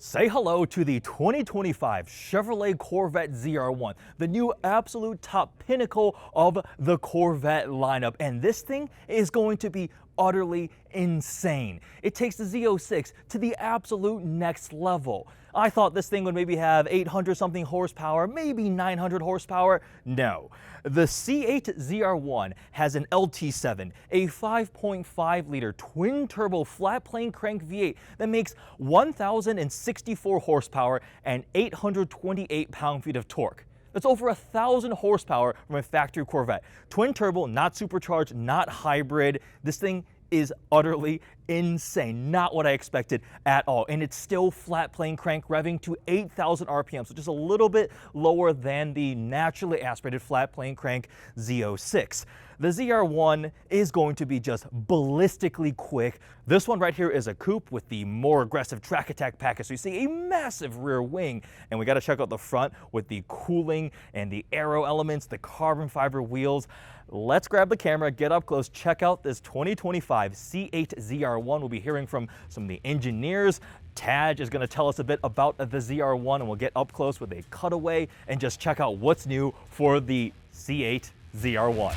Say hello to the 2025 Chevrolet Corvette ZR1, the new absolute top pinnacle of the Corvette lineup. And this thing is going to be utterly insane. It takes the Z06 to the absolute next level. I thought this thing would maybe have 800 something horsepower, maybe 900 horsepower. No. The C8 ZR1 has an LT7, a 5.5 liter twin turbo flat plane crank V8 that makes 1,064 horsepower and 828 pound-feet of torque. That's over 1,000 horsepower from a factory Corvette. Twin turbo, not supercharged, not hybrid. This thing is utterly insane. Not what I expected at all. And it's still flat plane crank revving to 8,000 RPM, so just a little bit lower than the naturally aspirated flat plane crank Z06. The ZR1 is going to be just ballistically quick. This one right here is a coupe with the more aggressive track attack package. So you see a massive rear wing, and we got to check out the front with the cooling and the aero elements, the carbon fiber wheels. Let's grab the camera, get up close, check out this 2025 C8 ZR1. We'll be hearing from some of the engineers. Taj is going to tell us a bit about the ZR1, and we'll get up close with a cutaway and just check out what's new for the C8 ZR1.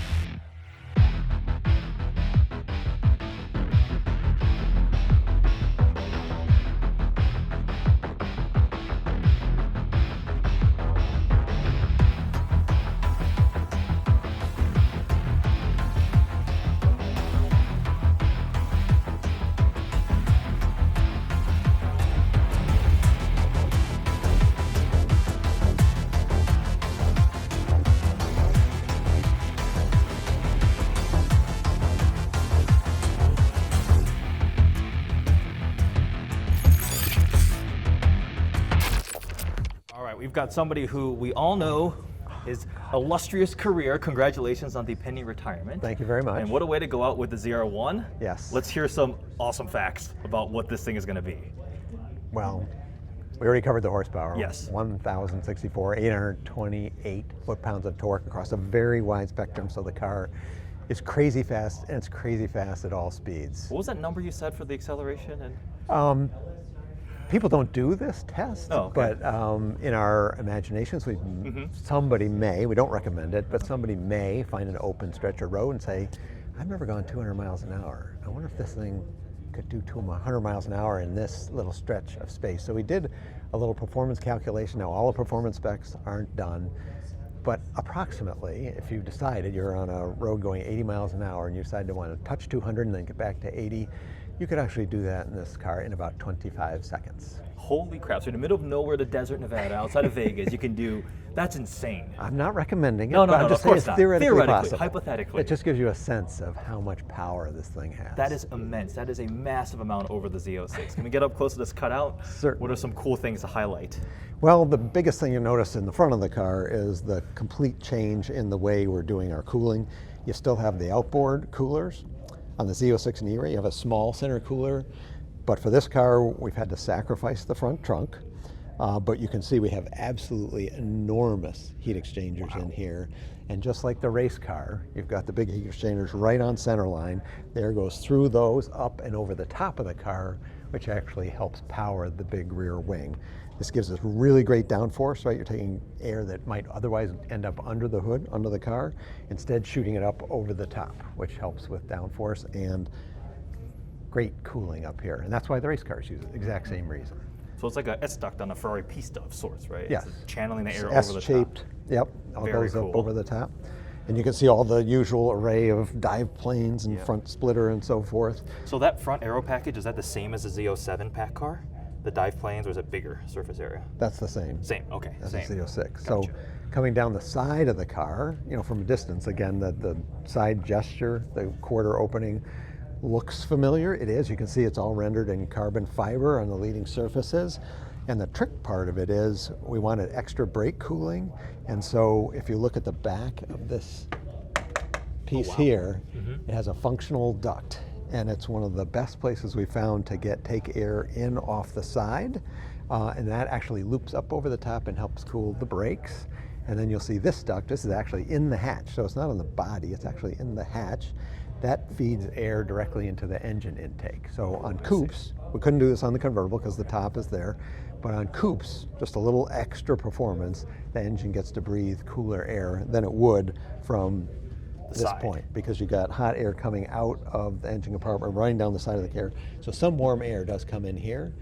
We've got somebody who we all know his illustrious career. Congratulations on the pending retirement. Thank you very much. And what a way to go out with the ZR1. Yes. Let's hear some awesome facts about what this thing is going to be. Well, we already covered the horsepower. Yes. 1,064, 828 foot-pounds of torque across a very wide spectrum, so the car is crazy fast, and it's crazy fast at all speeds. What was that number you said for the acceleration? People don't do this test, but in our imaginations, somebody may, we don't recommend it, but somebody may find an open stretch of road and say, I've never gone 200 miles an hour. I wonder if this thing could do 100 miles an hour in this little stretch of space. So we did a little performance calculation. Now, all the performance specs aren't done, but approximately, if you decided you're on a road going 80 miles an hour and you decide to want to touch 200 and then get back to 80, you could actually do that in this car in about 25 seconds. Holy crap, so in the middle of nowhere, the desert, Nevada, outside of Vegas, you can do, that's insane. I'm not recommending it, but I'm just saying it's theoretically possible. Hypothetically. It just gives you a sense of how much power this thing has. That is immense. That is a massive amount over the Z06. Can we get up close to this cutout? Certainly. What are some cool things to highlight? Well, the biggest thing you notice in the front of the car is the complete change in the way we're doing our cooling. You still have the outboard coolers. On the Z06 and E-Ray, you have a small center cooler, but for this car, we've had to sacrifice the front trunk. But you can see we have absolutely enormous heat exchangers in here. And just like the race car, you've got the big heat exchangers right on center line. The air goes through those, up and over the top of the car, which actually helps power the big rear wing. This gives us really great downforce, right? You're taking air that might otherwise end up under the hood, under the car, instead shooting it up over the top, which helps with downforce and great cooling up here. And that's why the race cars use it, exact same reason. So it's like a S-duct on a Ferrari pista of sorts, right? Yes. It's channeling the air over the top. S-shaped, yep, all Very goes cool. up over the top. And you can see all the usual array of dive planes and front splitter and so forth. So that front aero package, is that the same as the Z07 pack car? The dive planes, or is it bigger surface area? That's the same. Same, okay, That's same. the Z06. Gotcha. So coming down the side of the car, you know, from a distance, again, the side gesture, the quarter opening looks familiar. It is. You can see it's all rendered in carbon fiber on the leading surfaces. And the trick part of it is we wanted extra brake cooling. And so if you look at the back of this piece here, it has a functional duct. And it's one of the best places we found to take air in off the side. And that actually loops up over the top and helps cool the brakes. And then you'll see this duct, this is actually in the hatch. So it's not on the body, it's actually in the hatch. that feeds air directly into the engine intake. So on coupes, we couldn't do this on the convertible because the top is there, but on coupes, just a little extra performance, the engine gets to breathe cooler air than it would from this point, because you got hot air coming out of the engine compartment, running down the side of the car. So some warm air does come in here.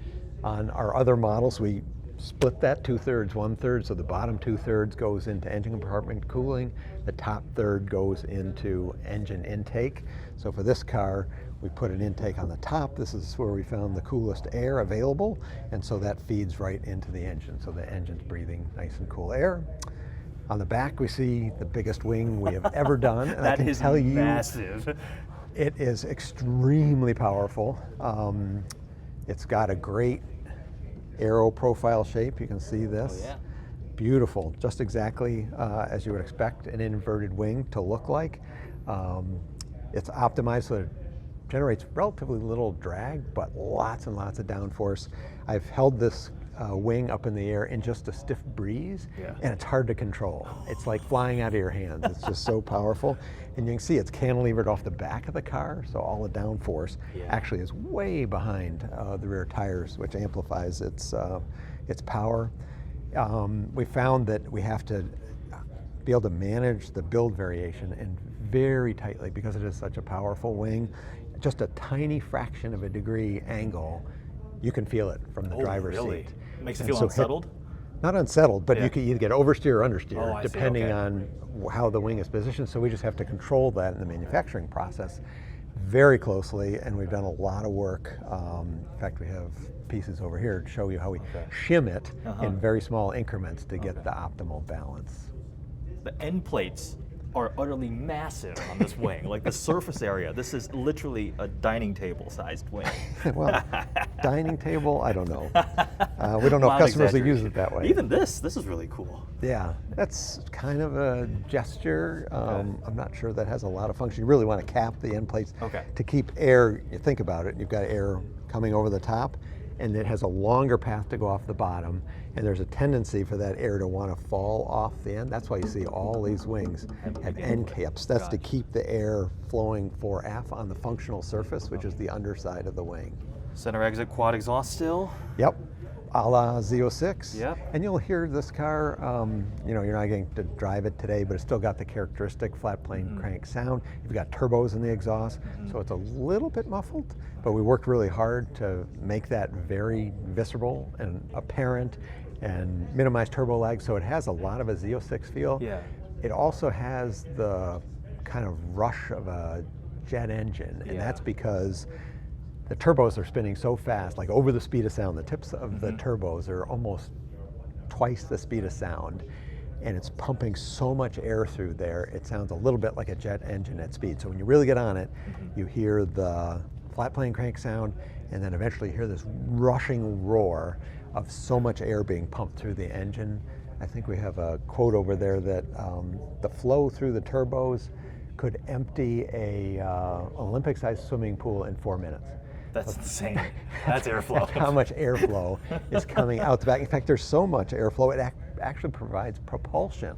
On our other models, we split that 2/3, 1/3, so the bottom 2/3 goes into engine compartment cooling, the top third goes into engine intake. So for this car, we put an intake on the top. This is where we found the coolest air available, and so that feeds right into the engine. So the engine's breathing nice and cool air. On the back, we see the biggest wing we have ever done. And That I can is tell you, massive. it is extremely powerful. It's got a great aero profile shape. You can see this. Oh, yeah. Beautiful, just exactly as you would expect an inverted wing to look like. It's optimized so it generates relatively little drag, but lots and lots of downforce. I've held this wing up in the air in just a stiff breeze, and it's hard to control. It's like flying out of your hands. It's just so powerful. And you can see it's cantilevered off the back of the car, so all the downforce actually is way behind the rear tires, which amplifies its power. We found that we have to be able to manage the build variation and very tightly, because it is such a powerful wing. Just a tiny fraction of a degree angle, you can feel it from the driver's seat. Makes you feel unsettled? Not unsettled, but you can either get oversteer or understeer, depending on how the wing is positioned. So we just have to control that in the manufacturing process very closely, and we've done a lot of work. In fact, we have pieces over here to show you how we shim it in very small increments to get the optimal balance. The end plates are utterly massive on this wing. Like the surface area, this is literally a dining table sized wing. Well, dining table, I don't know. We don't know if customers will use it that way. Even this is really cool. Yeah, that's kind of a gesture. I'm not sure that has a lot of function. You really want to cap the end plates to keep air. You think about it, you've got air coming over the top, and it has a longer path to go off the bottom, and there's a tendency for that air to want to fall off the end. That's why you see all these wings have end caps. That's to keep the air flowing 4F on the functional surface, which is the underside of the wing. Center exit quad exhaust still? Yep, a la Z06. Yep. And you'll hear this car, you know, you're not getting to drive it today, but it's still got the characteristic flat plane crank sound. You've got turbos in the exhaust, so it's a little bit muffled, but we worked really hard to make that very visceral and apparent and minimize turbo lag, so it has a lot of a Z06 feel. It also has the kind of rush of a jet engine, and that's because the turbos are spinning so fast, like over the speed of sound. The tips of the turbos are almost twice the speed of sound, and it's pumping so much air through there, it sounds a little bit like a jet engine at speed. So when you really get on it, you hear the flat plane crank sound, and then eventually you hear this rushing roar of so much air being pumped through the engine. I think we have a quote over there that the flow through the turbos could empty a Olympic-sized swimming pool in 4 minutes. That's insane. That's airflow. That's how much airflow is coming out the back. In fact, there's so much airflow, it actually provides propulsion.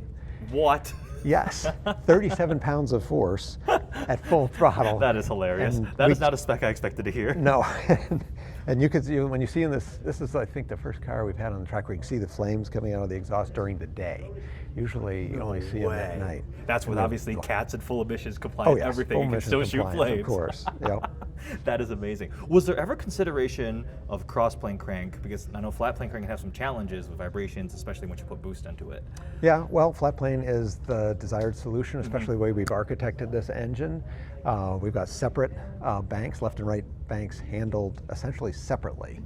What? Yes, 37 pounds of force at full throttle. That is hilarious. That is not a spec I expected to hear. No, and you can see, when you see in this is I think the first car we've had on the track where you can see the flames coming out of the exhaust during the day. Usually you only see them at night. That's with obviously cats and full emissions compliance, everything. You can still shoot flames. Of course, yep. That is amazing. Was there ever consideration of cross-plane crank? Because I know flat plane crank can have some challenges with vibrations, especially once you put boost into it. Yeah, well, flat plane is the desired solution, especially the way we've architected this engine. We've got separate banks, left and right banks handled essentially separately.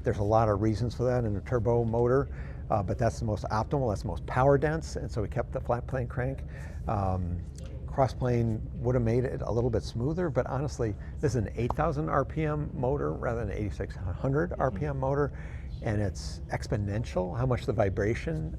There's a lot of reasons for that in a turbo motor, but that's the most optimal, that's the most power dense, and so we kept the flat plane crank. Crossplane would have made it a little bit smoother, but honestly, this is an 8,000 RPM motor rather than an 8,600 RPM motor, and it's exponential how much the vibration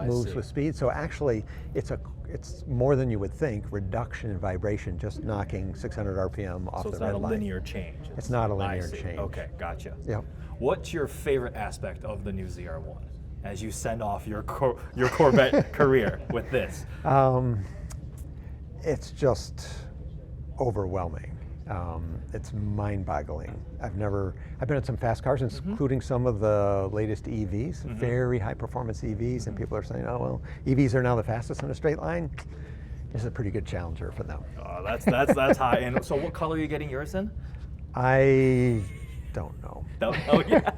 moves with speed. So actually, it's more than you would think, reduction in vibration, just knocking 600 RPM off the red line. So it's not a linear change. It's not a linear change. Okay, gotcha. Yep. What's your favorite aspect of the new ZR1 as you send off your Corvette career with this? It's just overwhelming. It's mind-boggling. I've been in some fast cars, including some of the latest EVs, very high-performance EVs, and people are saying, oh, well, EVs are now the fastest in a straight line. This is a pretty good challenger for them. Oh, that's high. And so what color are you getting yours in? I don't know. Oh, yeah.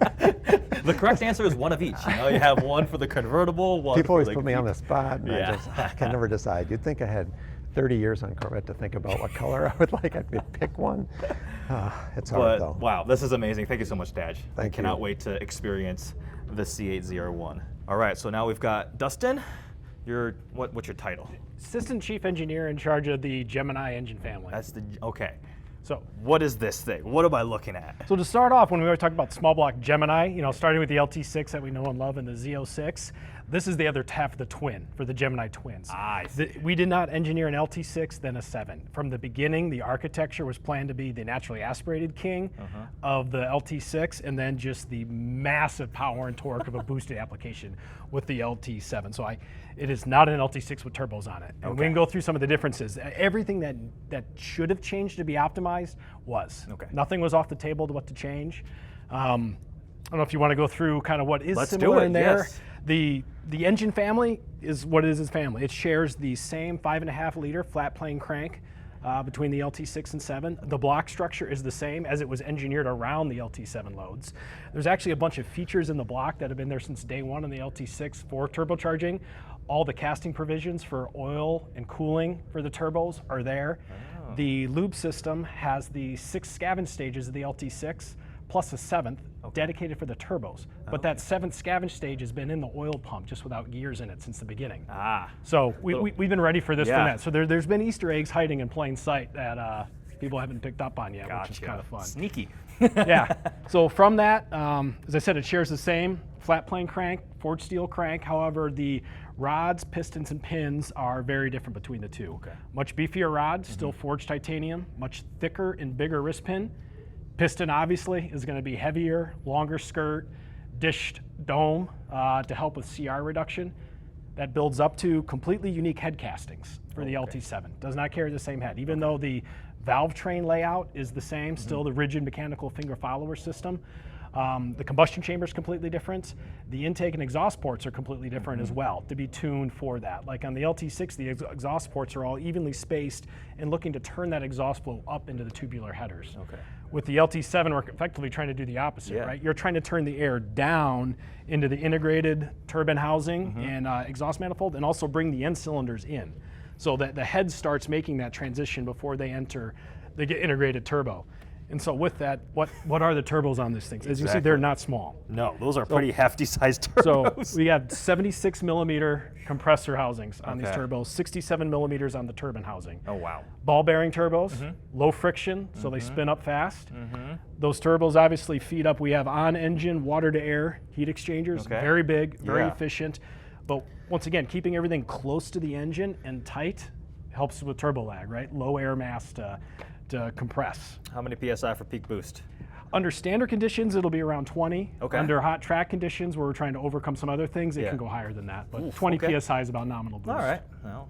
The correct answer is one of each. You know, you have one for the convertible, one People for always put me on the spot, and Yeah. I can never decide. You'd think I had 30 years on Corvette to think about what color I would like. I'd pick one. It's hard, though. Wow, this is amazing. Thank you so much, Daj. I Thank cannot you. wait to experience the C8 ZR1. All right, so now we've got Dustin. What's your title? Assistant Chief Engineer in charge of the Gemini engine family. Okay. So What is this thing? What am I looking at? So to start off, when we were talking about small block Gemini, you know, starting with the LT6 that we know and love and the Z06, this is the other half of the twin for the Gemini twins. I see. We did not engineer an LT6, then a 7. From the beginning, the architecture was planned to be the naturally aspirated king of the LT6, and then just the massive power and torque of a boosted application with the LT7. So it is not an LT6 with turbos on it. And we can go through some of the differences. Everything that should have changed to be optimized was. Okay. Nothing was off the table to what to change. I don't know if you want to go through kind of what is Let's do similar it, in there. yes. The engine family is what it is as family. It shares the same 5.5 liter flat plane crank between the LT6 and 7. The block structure is the same as it was engineered around the LT7 loads. There's actually a bunch of features in the block that have been there since day one on the LT6 for turbocharging. All the casting provisions for oil and cooling for the turbos are there. Oh. The lube system has the 6 scavenge stages of the LT6 plus a 7th dedicated for the turbos. But that 7th scavenge stage has been in the oil pump just without gears in it since the beginning. So we've been ready for this from that. So there's been Easter eggs hiding in plain sight that people haven't picked up on yet, which is kind of fun. Sneaky. Yeah. So from that, as I said, it shares the same flat plane crank, forged steel crank. However, the rods, pistons, and pins are very different between the two. Much beefier rods, still forged titanium, much thicker and bigger wrist pin. Piston obviously is going to be heavier, longer skirt, dished dome to help with CR reduction. That builds up to completely unique head castings for the LT7. Does not carry the same head, even though the valve train layout is the same, still the rigid mechanical finger follower system. The combustion chamber is completely different. The intake and exhaust ports are completely different as well to be tuned for that. Like on the LT6, the exhaust ports are all evenly spaced and looking to turn that exhaust flow up into the tubular headers. With the LT7, we're effectively trying to do the opposite, right? You're trying to turn the air down into the integrated turbine housing and exhaust manifold, and also bring the end cylinders in, so that the head starts making that transition before they enter the integrated turbo. And so with that, what are the turbos on these things? As you see, they're not small. No, those are pretty hefty sized turbos. So we have 76 millimeter compressor housings on these turbos, 67 millimeters on the turbine housing. Oh, wow. Ball bearing turbos, low friction, so they spin up fast. Those turbos obviously feed up. We have on engine water to air heat exchangers, very big, very efficient. But once again, keeping everything close to the engine and tight helps with turbo lag, right? Low air mass to compress. How many PSI for peak boost? Under standard conditions, it'll be around 20. Okay. Under hot track conditions, where we're trying to overcome some other things, it can go higher than that. But 20 PSI is about nominal boost. All right. Well,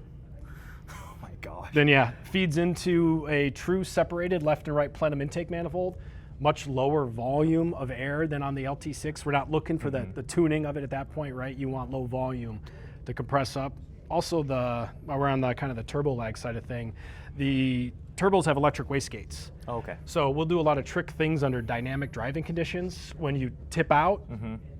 oh my gosh. Then feeds into a true separated left and right plenum intake manifold. Much lower volume of air than on the LT6. We're not looking for the tuning of it at that point, right? You want low volume to compress up. Also, around the kind of the turbo lag side of thing, the turbos have electric wastegates. So we'll do a lot of trick things under dynamic driving conditions. When you tip out,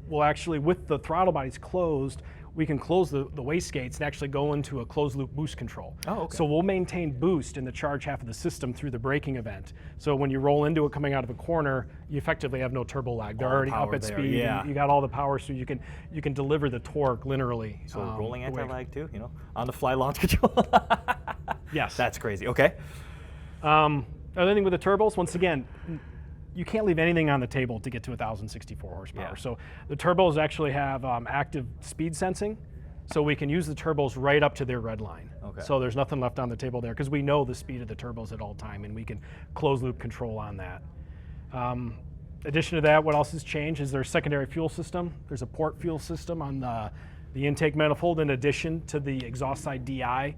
we'll actually, with the throttle bodies closed, we can close the wastegates and actually go into a closed loop boost control. So we'll maintain boost in the charge half of the system through the braking event. So when you roll into it coming out of a corner, you effectively have no turbo lag. They're already up at speed. You got all the power, so you can deliver the torque linearly. So rolling anti-lag too, you know, on the fly launch control. Yes. That's crazy. Okay. Other thing with the turbos, once again, you can't leave anything on the table to get to 1,064 horsepower. So the turbos actually have active speed sensing, so we can use the turbos right up to their red line. So there's nothing left on the table there, because we know the speed of the turbos at all time, and we can close loop control on that. Addition to that, what else has changed is their secondary fuel system. There's a port fuel system on the intake manifold, in addition to the exhaust side DI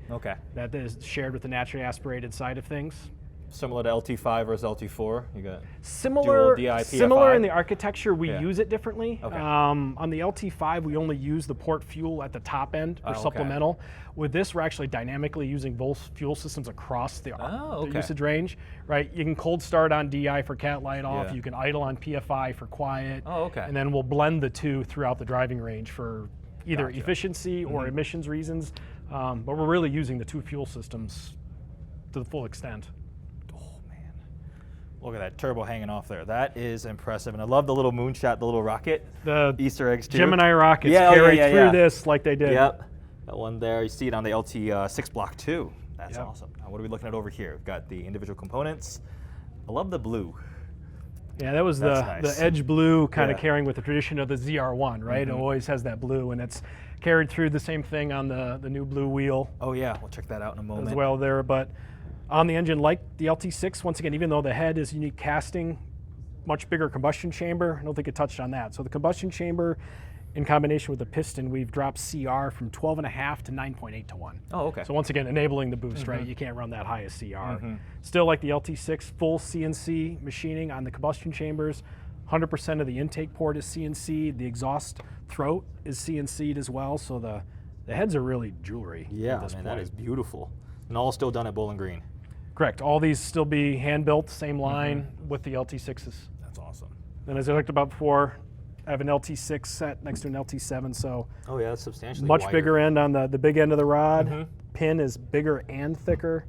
that is shared with the naturally aspirated side of things. Similar to LT5 versus LT4, you got Similar, dual DI, similar in PFI? the architecture. We Yeah. use it differently. Okay. On the LT5, we only use the port fuel at the top end or okay. supplemental. With this, we're actually dynamically using both fuel systems across the okay. usage range. Right, you can cold start on DI for cat light off. Yeah. You can idle on PFI for quiet. Oh, okay. And then we'll blend the two throughout the driving range for either Gotcha. efficiency or emissions reasons. But we're really using the two fuel systems to the full extent. Look at that turbo hanging off there. That is impressive. And I love the little moonshot, the little rocket. The Easter eggs too. Gemini rockets Yeah, oh, carried yeah, through yeah. this like they did. Yep. That one there, you see it on the LT6 block too. That's Yep. awesome. Now what are we looking at over here? We've got the individual components. I love the blue. Yeah, that was That's the nice. edge blue kind of Yeah. carrying with the tradition of the ZR1, right? It always has that blue, and it's carried through the same thing on the new blue wheel Oh yeah, we'll check that out in a moment. as well there. But on the engine, like the LT6, once again, even though the head is unique casting, much bigger combustion chamber, I don't think it touched on that. So the combustion chamber, in combination with the piston, we've dropped CR from 12.5 to 9.8 to 1. Oh, okay. So once again, enabling the boost, right? You can't run that high as CR. Still like the LT6, full CNC machining on the combustion chambers. 100% of the intake port is CNC. The exhaust throat is CNC'd as well. So the heads are really jewelry Yeah, at this man, point. that is beautiful. And all still done at Bowling Green. Correct. All these still be hand built, same line with the LT6s. That's awesome. And as I talked about before, I have an LT6 set next to an LT7, so Oh yeah, that's substantially much wider. bigger end on the big end of the rod. Pin is bigger and thicker.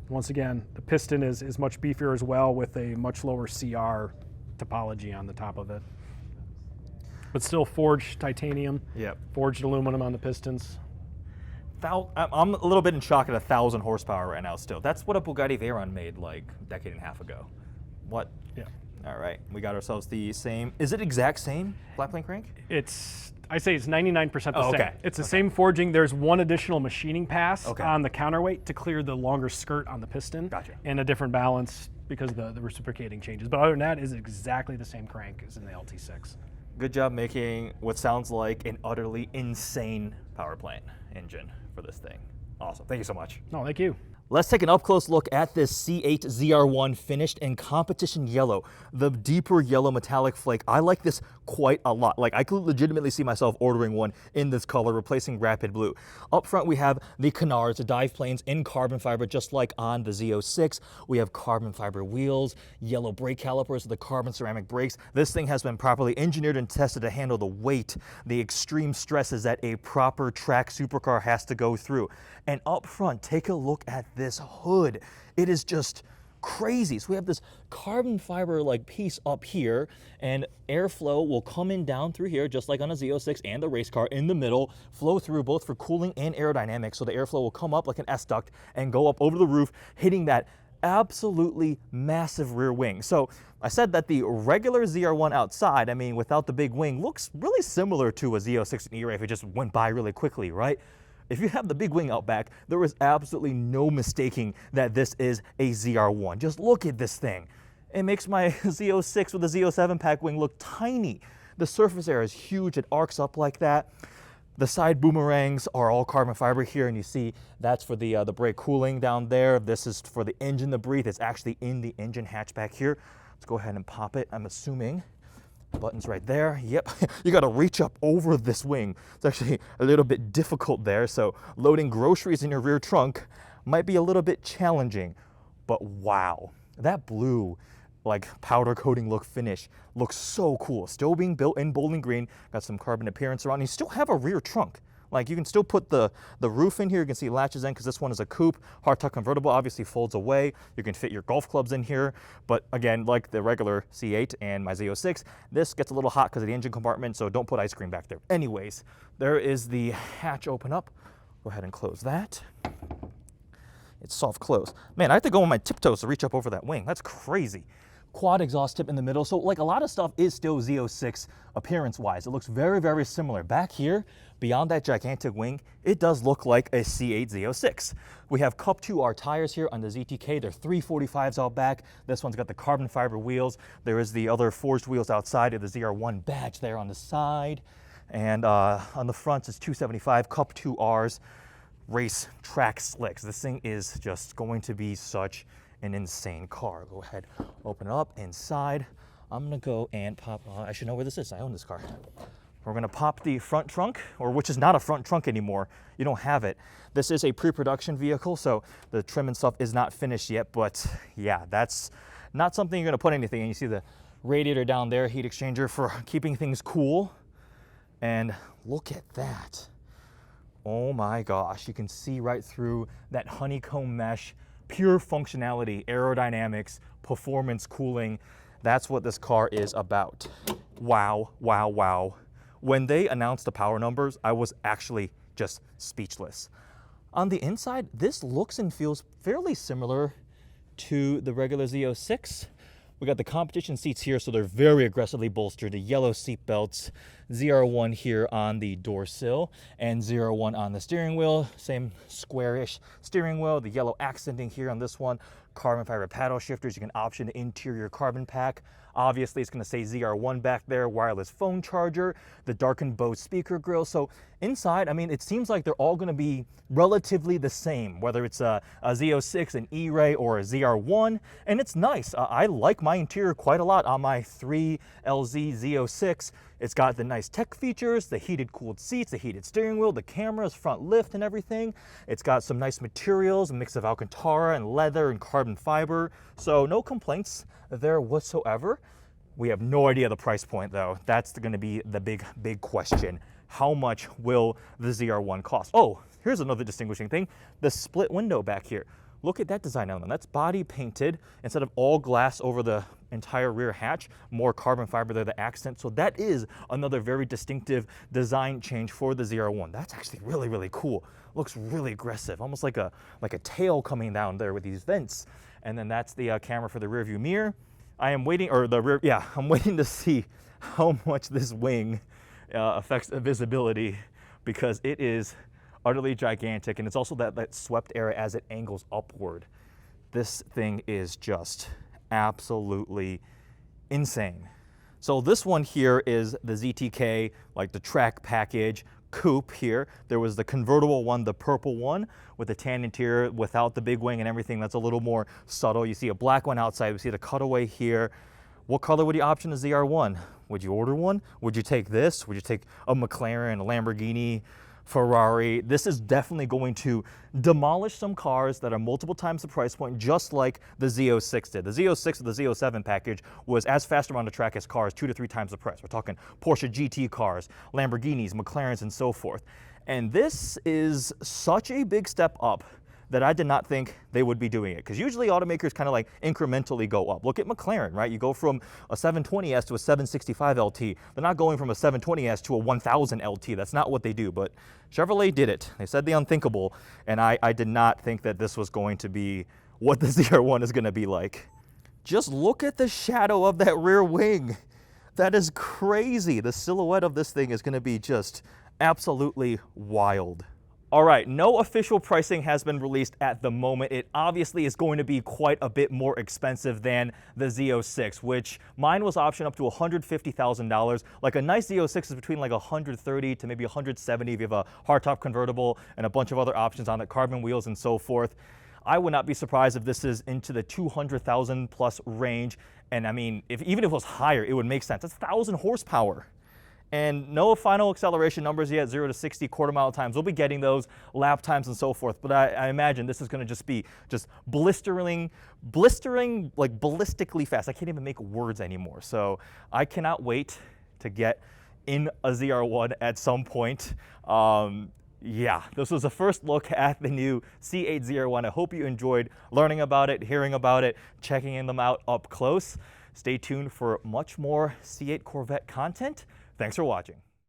Once again, the piston is much beefier as well with a much lower CR topology on the top of it. But still forged titanium, Yep. forged aluminum on the pistons. I'm a little bit in shock at 1,000 horsepower right now still. That's what a Bugatti Veyron made like a decade and a half ago. What? Yeah. All right, we got ourselves the same. Is it exact same flat plane crank? I say it's 99% the Oh, same. okay. It's the same forging. There's one additional machining pass Okay. on the counterweight to clear the longer skirt on the piston. Gotcha. And a different balance because of the reciprocating changes. But other than that, it's exactly the same crank as in the LT6. Good job making what sounds like an utterly insane power plant engine for this thing. Awesome, thank you so much. No, thank you. Let's take an up-close look at this C8 ZR1 finished in competition yellow, the deeper yellow metallic flake. I like this quite a lot. Like, I could legitimately see myself ordering one in this color, replacing Rapid Blue. Up front, we have the canards, the dive planes in carbon fiber, just like on the Z06. We have carbon fiber wheels, yellow brake calipers, the carbon ceramic brakes. This thing has been properly engineered and tested to handle the weight, the extreme stresses that a proper track supercar has to go through. And up front, take a look at this hood. It is just crazy. So we have this carbon fiber like piece up here, and airflow will come in down through here, just like on a Z06 and the race car in the middle, flow through both for cooling and aerodynamics. So the airflow will come up like an S duct and go up over the roof, hitting that absolutely massive rear wing. So I said that the regular ZR1 outside, I mean, without the big wing, looks really similar to a Z06 and E-Ray if it just went by really quickly, right? If you have the big wing out back, there is absolutely no mistaking that this is a ZR1. Just look at this thing. It makes my Z06 with the Z07 pack wing look tiny. The surface area is huge, it arcs up like that. The side boomerangs are all carbon fiber here, and you see that's for the brake cooling down there. This is for the engine to breathe. It's actually in the engine hatchback here. Let's go ahead and pop it, I'm assuming. Buttons right there. Yep, you gotta reach up over this wing. It's actually a little bit difficult there, so loading groceries in your rear trunk might be a little bit challenging, but wow, that blue, like powder coating look finish looks so cool. Still being built in Bowling Green, got some carbon appearance around. You still have a rear trunk. Like, you can still put the roof in here. You can see latches in because this one is a coupe. Hardtop convertible obviously folds away. You can fit your golf clubs in here. But again, like the regular C8 and my Z06, this gets a little hot because of the engine compartment, so don't put ice cream back there. Anyways, there is the hatch open up. Go ahead and close that. It's soft close. Man, I have to go on my tiptoes to reach up over that wing. That's crazy. Quad exhaust tip in the middle. So like a lot of stuff is still Z06 appearance wise. It looks very, very similar. Back here, beyond that gigantic wing, it does look like a C8 Z06. We have Cup 2R tires here on the ZTK. They're 345s out back. This one's got the carbon fiber wheels. There is the other forged wheels outside of the ZR1 badge there on the side. And on the front, it's 275 Cup 2Rs race track slicks. This thing is just going to be such an insane car. Go ahead, open it up inside. I'm gonna go and pop, I should know where this is, I own this car. We're gonna pop the front trunk, or which is not a front trunk anymore. You don't have it. This is a pre-production vehicle, so the trim and stuff is not finished yet, but yeah, that's not something you're gonna put anything in. You see the radiator down there, heat exchanger for keeping things cool. And look at that. Oh my gosh, you can see right through that honeycomb mesh, pure functionality, aerodynamics, performance, cooling. That's what this car is about. Wow, wow, wow. When they announced the power numbers, I was actually just speechless. On the inside, this looks and feels fairly similar to the regular Z06. We got the competition seats here, so they're very aggressively bolstered. The yellow seat belts, ZR1 here on the door sill, and ZR1 on the steering wheel. Same squarish steering wheel. The yellow accenting here on this one. Carbon fiber paddle shifters. You can option the interior carbon pack. Obviously, it's going to say ZR1 back there, wireless phone charger, the darkened Bose speaker grille. So inside, I mean, it seems like they're all going to be relatively the same, whether it's a Z06, an E-Ray, or a ZR1. And it's nice. I like my interior quite a lot on my 3LZ Z06. It's got the nice tech features, the heated cooled seats, the heated steering wheel, the cameras, front lift and everything. It's got some nice materials, a mix of Alcantara and leather and carbon fiber. So no complaints there whatsoever. We have no idea the price point though. That's going to be the big question. How much will the ZR1 cost? Oh, here's another distinguishing thing. The split window back here. Look at that design element. That's body painted instead of all glass over the entire rear hatch, more carbon fiber there, the accent. So that is another very distinctive design change for the ZR1. That's actually really, really cool. Looks really aggressive, almost like a tail coming down there with these vents. And then that's the camera for the rear view mirror. I am waiting, or the rear, yeah, I'm waiting to see how much this wing affects the visibility, because it is utterly gigantic, and it's also that swept area as it angles upward. This thing is just absolutely insane. So this one here is the ZTK, like the track package coupe here. There was the convertible one, the purple one with the tan interior without the big wing and everything. That's a little more subtle. You see a black one outside. We see the cutaway here. What color would you option the ZR1? Would you order one? Would you take this? Would you take a McLaren, a Lamborghini, Ferrari? This is definitely going to demolish some cars that are multiple times the price point, just like the Z06 did. The Z06 or the Z07 package was as fast around the track as cars 2 to 3 times the price. We're talking Porsche GT cars, Lamborghinis, McLarens, and so forth. And this is such a big step up that I did not think they would be doing it. Because usually automakers kind of like incrementally go up. Look at McLaren, right? You go from a 720S to a 765 LT. They're not going from a 720S to a 1000 LT. That's not what they do, but Chevrolet did it. They said the unthinkable, and I did not think that this was going to be what the ZR1 is gonna be like. Just look at the shadow of that rear wing. That is crazy. The silhouette of this thing is gonna be just absolutely wild. All right, no official pricing has been released at the moment. It obviously is going to be quite a bit more expensive than the Z06, which mine was optioned up to $150,000. Like a nice Z06 is between like $130 to maybe $170 if you have a hardtop convertible and a bunch of other options on the carbon wheels and so forth. I would not be surprised if this is into the 200,000 plus range. And I mean, even if it was higher, it would make sense. That's 1,000 horsepower. And no final acceleration numbers yet, 0 to 60 quarter mile times. We'll be getting those, lap times and so forth. But I imagine this is gonna just be blistering, like ballistically fast. I can't even make words anymore. So I cannot wait to get in a ZR1 at some point. Yeah, this was the first look at the new C8 ZR1. I hope you enjoyed learning about it, hearing about it, checking them out up close. Stay tuned for much more C8 Corvette content. Thanks for watching.